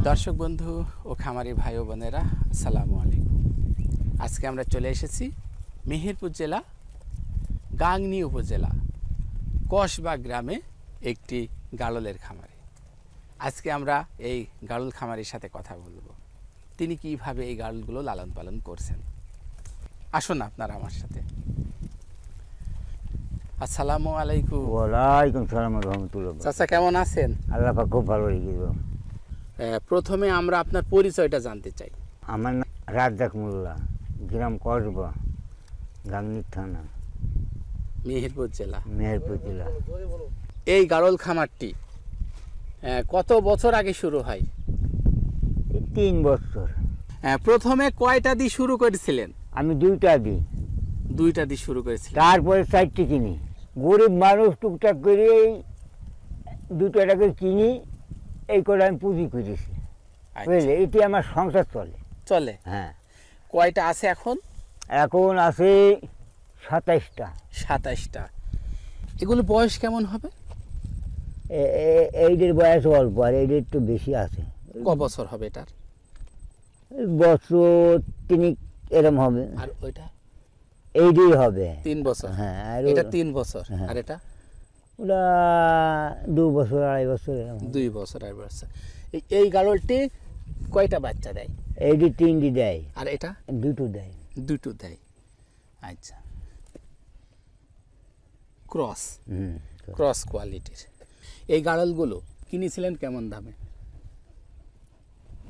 দর্শক বন্ধু ও খামারি ভাই ও বোনেরা, আসসালামু আলাইকুম। আজকে আমরা চলে এসেছি মেহেরপুর জেলা গাংনী উপজেলা কসবা গ্রামে একটি গাড়লের খামারে। আজকে আমরা এই গাড়ল খামারির সাথে কথা বলবো, তিনি কিভাবে এই গাড়লগুলো লালন পালন করছেন। আসুন আপনারা আমার সাথে। আসসালামু আলাইকুম। ওয়ালাইকুম সালাম রহমতুল্লাহ। চাচা কেমন আছেন? আল্লাহ পাক খুব ভালো রেখেছিল। প্রথমে আমরা আপনার পরিচয়টা জানতে চাই। আমার নাম রাজ্জাক মোল্লা, গ্রাম কসবা, গাংনী থানা, মেহেরপুর জেলা। মেহেরপুর জেলা। এই গাড়ল খামারটি কত বছর আগে শুরু হয়? এই 3 বছর। প্রথমে কয়টা দিয়ে শুরু করেছিলেন? আমি 2টা দিই, 2টা দিয়ে শুরু করেছিলেন। তারপরে 4টি কিনি। গরিব মানুষ টুকটাক করে এই 2টা টাকা কিনি, এই করে আমি পুঁজি করেছি। বুঝলে, এটি আমার সংসার চলে। চলে? হ্যাঁ। কয়টা আছে এখন? এখন আছে 27টা। 27টা। এগুলো বয়স কেমন হবে? এইদের বয়স অল্প, আর এইদের একটু বেশি আছে। ক বছর হবে এটার? বছর 3 এরম হবে। আর ওইটা? এইটাই হবে 3 বছর। হ্যাঁ। আর এটা 3 বছর। হ্যাঁ। আর এটা? ওটা 2 বছর 2.5 বছর এরম। 2 বছর 2.5 বছর। এই গাড়লটি কয়টা বাচ্চা দেয়? এইটি 3টি দেয়। আর এটা? 2টো দেয়। 2টো দেয়। আচ্ছা, ক্রস ক্রস কোয়ালিটির এই গাড়লগুলো কিনেছিলেন কেমন দামে?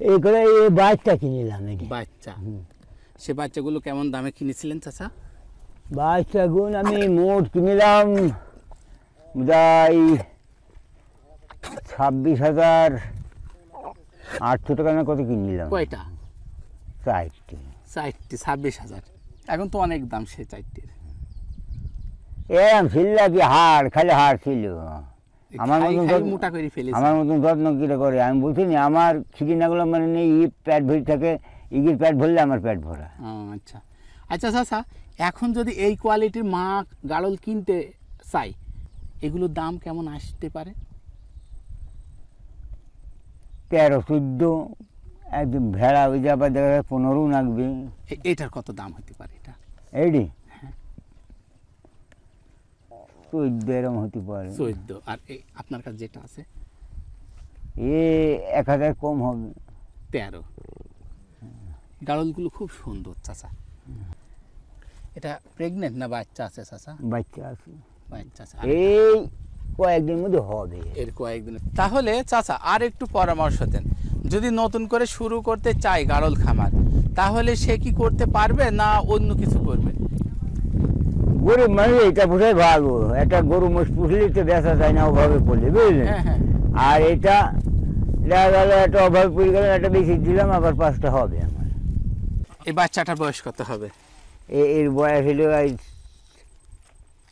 এই করে এই বাচ্চা কিনিলাম। এটি বাচ্চা। সে বাচ্চাগুলো কেমন দামে কিনেছিলেন চাচা? বাচ্চাগুলো আমি মোট কিনিলাম প্রায় 26,800 টাকা না কত কিনিলাম। কয়টা? 4টি। 26,000। এখন তো অনেক দাম সে 4টির। এরম ছিল কি হাড়, খালি হাড় ছিল। আমার মতন মোটা করে ফেলেছে। আমার মতন যত্ন কিরে করে আমি বুঝিনি। আমার খিদিনাগুলো মানে নেই, পেট ভরি থাকে। ইগির পেট ভরলে আমার পেট ভরা। আচ্ছা আচ্ছা চাচা, এখন যদি এই কোয়ালিটির মা গাড়ল কিনতে চাই, এগুলোর দাম কেমন আসতে পারে? 13-14। একদম ভেড়া ওই যে আবার দেখা যায় 15 লাগবে। এটার কত দাম হতে পারে? এটা এইটি 14 এরম হতে পারে। 14। আর আপনার কাছে যেটা আছে? 1000 কম হবে। 13। গাড়লগুলো খুব সুন্দর চাচা। এটা প্রেগনেন্ট না বাচ্চা আছে চাচা? বাচ্চা আছে। বাচ্চা আছে। এই কয়েকদিন মধ্যে হবে। এর কয়েকদিন। তাহলে চাচা আর একটু পরামর্শ দেন, যদি নতুন করে শুরু করতে চাই গাড়ল খামার, তাহলে সে কি করতে পারবে না অন্য কিছু করবে? গরিব মানুষ এটা বোঝাই ভালো। একটা গরু মোষ পুষলে তো বেচা যায় না, অভাবে পড়লে, বুঝলেন। হ্যাঁ। আর এটা দেখা গেল একটা অভাবে পড়ে গেল, একটা বেশি দিলাম, আবার 5টা হবে আমার। এই বাচ্চাটার বয়স কত হবে? এর বয়স হলো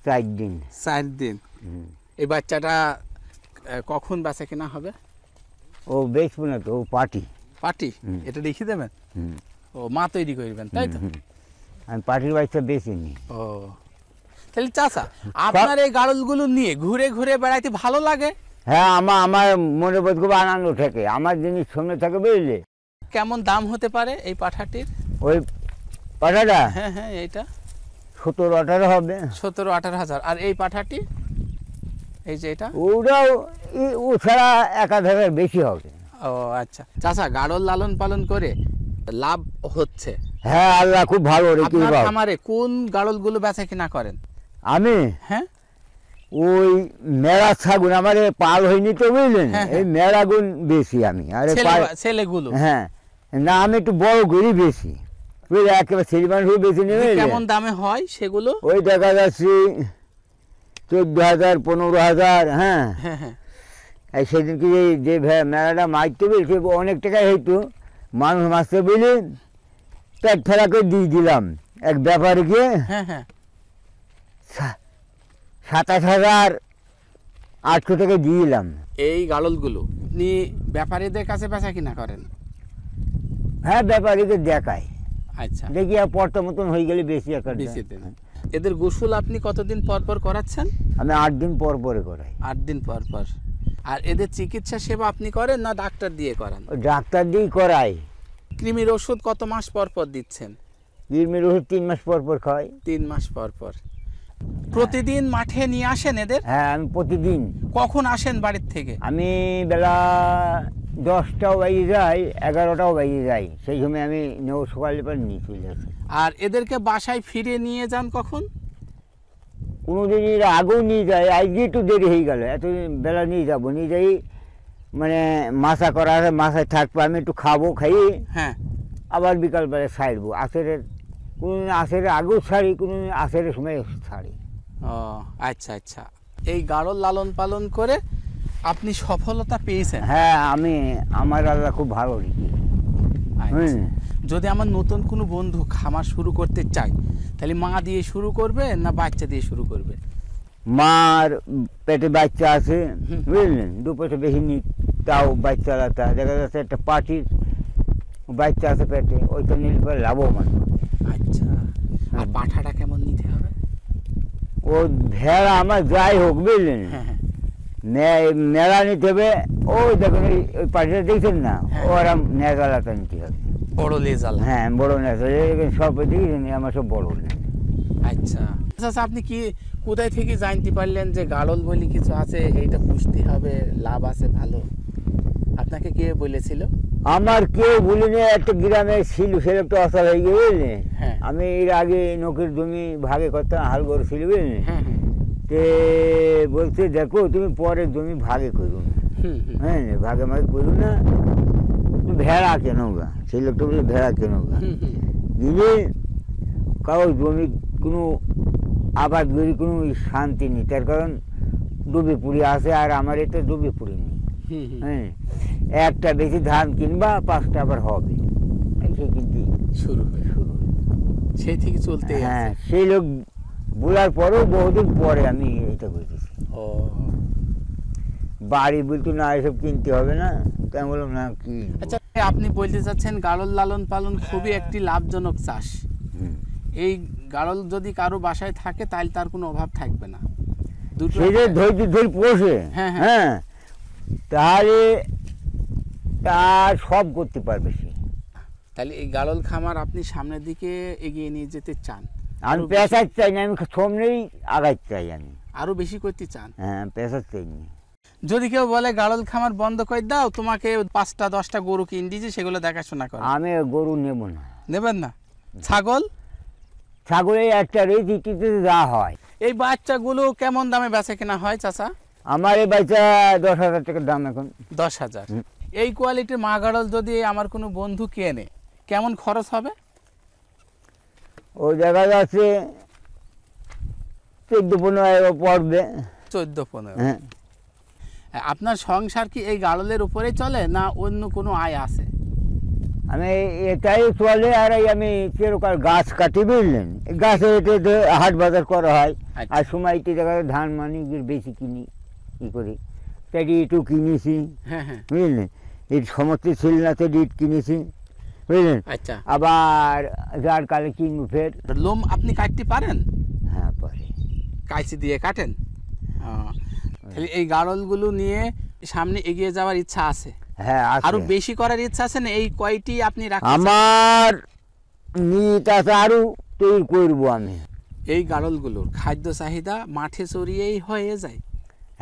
4 দিন। 4 দিন। এই বাচ্চাটা কখন বেচা কেনা হবে? ও বেচবো না তো, ও পার্টি। পার্টি? এটা লিখে দেবেন? ও মা তৈরি করবেন, তাই তো? আমি পার্টির বাচ্চা বেচিনি। ও তাহলে চাচা, আপনার এই গাড়লগুলো নিয়ে ঘুরে ঘুরে বেড়াইতে ভালো লাগে? হ্যাঁ, আমার মনে বোধ খুব আনন্দ থাকে। আমার জিনিস সামনে থাকে, বুঝলে। কেমন দাম হতে পারে এই পাঠাটির? ওই পাঠাটা হ্যাঁ এইটা 17-18 হবে। 17-18 হাজার। আর এই পাঠাটি, এই যে এটা? ওটাও ও ছাড়া 1,000 বেশি হবে। ও আচ্ছা চাচা, গাড়ল লালন পালন করে লাভ হচ্ছে? হ্যাঁ, আল্লাহ খুব ভালো রেখে। আপনার খামারে কোন গাড়লগুলো বেচা কিনা করেন? আমি হ্যাঁ, ওই মেড়া ছাগুন আমার পাল হয়নি তো, বুঝলেন। এই মেড়া গুণ বেশি আমি। আরে ছেলেগুলো? হ্যাঁ, না আমি একটু বড় করি বেশি, বুঝলে। একেবারে ছেলে মানুষ বেশি নেবে। কেমন দামে হয় সেগুলো? ওই দেখা যাচ্ছে 14,000 15,000। হ্যাঁ। আর সেদিনকে যে মেলাটা মারতে বলছে অনেক টাকাই হইতো, মানুষ মারতে বলে পেট ফেলা করে দিয়ে দিলাম এক ব্যাপারীকে। 27,800 টাকা দিয়ে দিলাম। এই গাড়লগুলো আপনি ব্যাপারীদের কাছে বেচা কিনা করেন? হ্যাঁ, ব্যাপারীকে দেখায়। আচ্ছা, দেখি আর পর্তা মতন হয়ে গেলে বেশি একটা। এদের গোসল আপনি কতদিন পর পর করাচ্ছেন? আমি 8 দিন পর পরে করাই। 8 দিন পর পর। আর এদের চিকিৎসা সেবা আপনি করেন না ডাক্তার দিয়ে করান? ওই ডাক্তার দিয়েই করাই। কৃমির ওষুধ কত মাস পর পর দিচ্ছেন? কৃমির ওষুধ 3 মাস পর পর খাই। 3 মাস পর পর। প্রতিদিন মাঠে নিয়ে আসেন এদের? হ্যাঁ, আমি প্রতিদিন। কখন আসেন বাড়ির থেকে? আমি বেলা 10টাও বেজে যায়, 11টাও বেজে যায়, সেই সময় আমি নেও সকালে পর নিয়ে চলে আসি। আর এদেরকে বাসায় ফিরে নিয়ে যান কখন? কোনোদিন এর আগেও নিয়ে যায়, আজকে একটু দেরি হয়ে গেল, এত বেলা নিয়ে যাবো, নিয়ে যাই মানে মাছা করা আছে, মাছায় থাকবো, আমি একটু খাবো, খাইয়ে হ্যাঁ, আবার বিকালবেলা ছাড়বো। আসরের কোনোদিন আসরের আগেও ছাড়ি, কোনোদিন আসরের সময় ছাড়ি। ও আচ্ছা আচ্ছা। এই গাড়ল লালন পালন করে আপনি সফলতা পেয়েছেন? হ্যাঁ, আমার আল্লাহ খুব ভালো রেখি। আচ্ছা। যদি আমার নতুন কোনো বন্ধু খামার শুরু করতে চায় তাহলে মা দিয়ে শুরু করবে না বাচ্চা দিয়ে শুরু করবে? মার পেটে বাচ্চা আছে, বুঝলেন, 2 পয়সা বেশি নি, তাও বাচ্চা আলাদা দেখা যাচ্ছে, একটা পাটির বাচ্চা আছে পেটে, ওইটা নিলে পরে লাভবান। আচ্ছা। আর পাঠাটা কেমন নিতে হবে? ও ভেড়া আমার যাই হোক, বুঝলেন, হ্যাঁ হ্যাঁ মেলা নিতে হবে। ওই দেখুন ওই পাটিটা দেখছেন না, হ্যাঁ। ওরা নেজালাটা নিতে হবে। বড় লেজাল? হ্যাঁ, বড় নেজা, সব দেখেছেন আমার সব বড় নেজা। আচ্ছা আচ্ছা। আপনি কি কোথায় থেকে জানতে পারলেন যে গাড়ল বলে কিছু আছে, এইটা পুষতে হবে, লাভ আছে ভালো? আপনাকে কে বলেছিল? আমার কেউ বলিনি, একটা গ্রামে ছিল, সে একটু অসল হয়ে গিয়ে, বুঝলি, হ্যাঁ। আমি এর আগে নখের জমি ভাগে করতাম, হাল গরু ছিল, বুঝলি, হ্যাঁ হ্যাঁ তে বলছে দেখো তুমি পরে জমি ভাগে করো না, হুম হুম হ্যাঁ, ভাগে মাগে করো না, তুমি ভেড়া কেন গা, সেই লোকটা বলে ভেড়া কেন গা, হুম হুম দিলে কারো জমি কোনো আবাদ করি কোনো শান্তি নেই, তার কারণ ডুবে পুড়ে আসে, আর আমার এটা ডুবে পুড়ে নেই। হুম হুম। হ্যাঁ, একটা বেশি ধান কিনবা, 5টা আবার হবে, সে কিন্তু শুরু হয়ে শুরু। সেই থেকে চলতে হ্যাঁ, আছে। সেই লোক বলার পরেও বহুদিন পরে আমি এটা করতেছি। ও বাড়ি বলতো না, এসব কিনতে হবে না, তাই আমি বললাম না কি। আচ্ছা, আপনি বলতে চাচ্ছেন গাড়ল লালন পালন খুবই একটি লাভজনক চাষ। হুম। এই গাড়ল যদি কারো বাসায় থাকে তাহলে তার কোনো অভাব থাকবে না। দুটো সে যে ধৈর্য ধরে পোষে, হ্যাঁ, হ্যাঁ। হ্যাঁ, তাহলে তার সব করতে পারবে সে। তাহলে এই গাড়ল খামার আপনি সামনের দিকে এগিয়ে নিয়ে যেতে চান? আমি আরো পেশার চাই না, আমি সামনেই আগাইতে চাই আমি। আরো বেশি করতে চান? হ্যাঁ, পেশার চাই না। যদি কেউ বলে গাড়ল খামার বন্ধ করে দাও, তোমাকে 5টা 10টা গরু কিনে দিয়েছি, সেগুলো দেখাশোনা করো, আমি গরু নেব না। নেবেন না? ছাগল? ছাগলে একটা রয়েছে, কিন্তু যা হয়। এই বাচ্চাগুলো কেমন দামে বেচা কেনা হয় চাচা? আমার এই বাচ্চা 10,000 টাকার দাম এখন। 10,000? হুম। এই কোয়ালিটির মা গাড়ল যদি আমার কোনো বন্ধু কেনে কেমন খরচ হবে? ও দেখা যাচ্ছে 14-15 পড়বে। 14-15? হ্যাঁ, আপনার সংসার কি এই গাড়লের উপরে চলে না অন্য কোনো আয় আছে? আমি এটাই চলে, আর এই আমি চিরকাল গাছ কাটি, বুঝলেন, গাছে এতে হাট বাজার করা হয়, আচ্ছা। আর সময়টি দেখা যায় ধান মানি বেশি কিনি, ই করি, তেডি একটু কিনেছি, হ্যাঁ হ্যাঁ। বুঝলেন, এই সমস্ত ছিল না, তেডি ইট কিনেছি, বুঝলেন, আচ্ছা। আবার যার কালে কিনবো ফের। লোম আপনি কাটতে পারেন? হ্যাঁ, পরে কাইচি দিয়ে কাটেন? তাহলে এই গাড়লগুলো নিয়ে সামনে এগিয়ে যাওয়ার ইচ্ছা আছে? হ্যাঁ, আরো আছে। বেশি করার ইচ্ছা আছে না? এই কয়টি আপনি রাখতে চান? আমার নিত আছে, আরো তৈরি করবো আমি। এই গাড়লগুলোর খাদ্য চাহিদা মাঠে চড়িয়েই হয়ে যায়?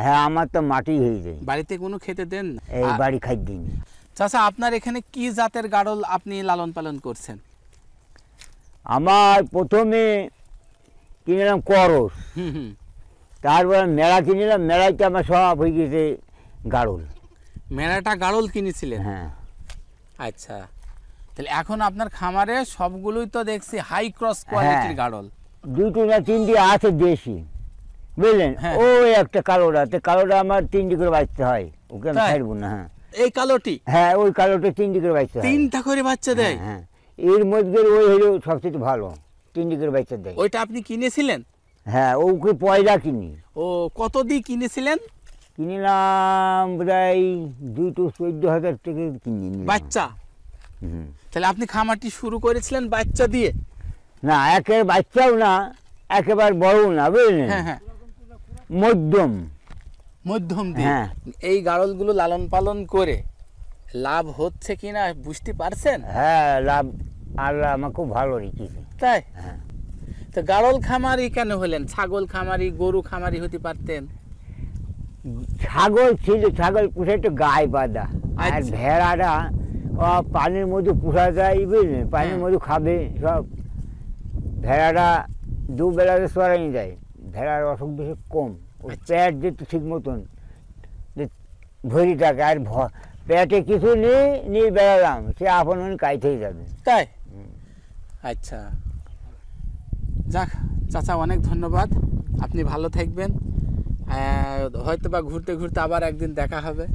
হ্যাঁ, আমার তো মাটি হয়ে যায়, বাড়িতে কোনো খেতে দেন না? এই বাড়ি খাদ্য নেই। চাচা, আপনার এখানে কি জাতের গাড়ল আপনি লালন পালন করছেন? আমার প্রথমে কিনলাম করস, হুম হুম। তারপরে মেলা কিনলাম, মেলাইতে আমার সব হয়ে গেছে গাড়ল। মেলাটা গাড়ল কিনেছিলেন? হ্যাঁ, আচ্ছা। তাহলে এখন আপনার খামারে সবগুলোই তো দেখছি হাই ক্রস কোয়ালিটির হ্যাঁ। গাড়ল। 2টি না 3টি আছে দেশি, বুঝলেন, হ্যাঁ। ওই একটা কালোটা, কালোটা আমার 3টি করে বাঁচতে হয়, ওকে আমি তাই? ছাড়বো না। হ্যাঁ এই কালোটি হ্যাঁ, ওই কালোটা 3টি করে বাঁচতে হয়। 3টা করে বাচ্চা দেয়? হ্যাঁ, এর মধ্যে ওই হলো সবচেয়ে ভালো, 3টি করে বাচ্চা দেয়। ওইটা আপনি কিনেছিলেন? হ্যাঁ, ওকে পয়লা কিনি, ও কত দিয়ে কিনেছিলেন? কিনলাম প্রায় 14,000 টাকা কিনে নিলাম। বাচ্চা? হুম। তাহলে আপনি খামারটি শুরু করেছিলেন বাচ্চা দিয়ে? না, একের বাচ্চাও না, একেবারে বড়ও না, বুঝলেন, হ্যাঁ হ্যাঁ। মধ্যম। মধ্যম দিয়ে হ্যাঁ। এই গাড়লগুলো লালন পালন করে লাভ হচ্ছে কিনা বুঝতে পারছেন? হ্যাঁ, লাভ আল্লাহ আমার খুব ভালো রেখেছে। তাই? হ্যাঁ। তো গাড়ল খামারি কেন হলেন? ছাগল খামারি, গরু খামারি হতে পারতেন। ছাগল ছিল, ছাগল পুষে একটু গায়ে বাঁধা, আর আচ্ছা। ভেড়াটা পানির মধ্যে পুষা যায়, বুঝলেন, পানির হ্যাঁ। মধ্যে খাবে সব। ভেড়াটা দুবেলাতে সরাই যায়, ভেড়ার অসুখ বেশি কম, ওর আচ্ছা। পেট যেত ঠিক মতন ভরি থাকে, আর পেটে কিছু নিয়ে বেড়ালাম, সে আপন কাইতেই যাবে। তাই? আচ্ছা, যাক চাচা, অনেক ধন্যবাদ। আপনি ভালো থাকবেন। হয়তো বা ঘুরতে ঘুরতে আবার একদিন দেখা হবে।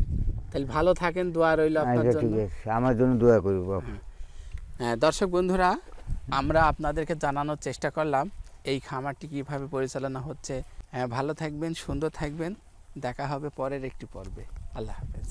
তাহলে ভালো থাকেন, দোয়া রইল আপনার আচ্ছা, জন্য। ঠিক আছে, আমার জন্য দোয়া করব। দর্শক বন্ধুরা, আমরা আপনাদেরকে জানানোর চেষ্টা করলাম এই খামারটি কীভাবে পরিচালনা হচ্ছে। ভালো থাকবেন, সুন্দর থাকবেন। দেখা হবে পরের একটি পর্বে। আল্লাহ হাফেজ।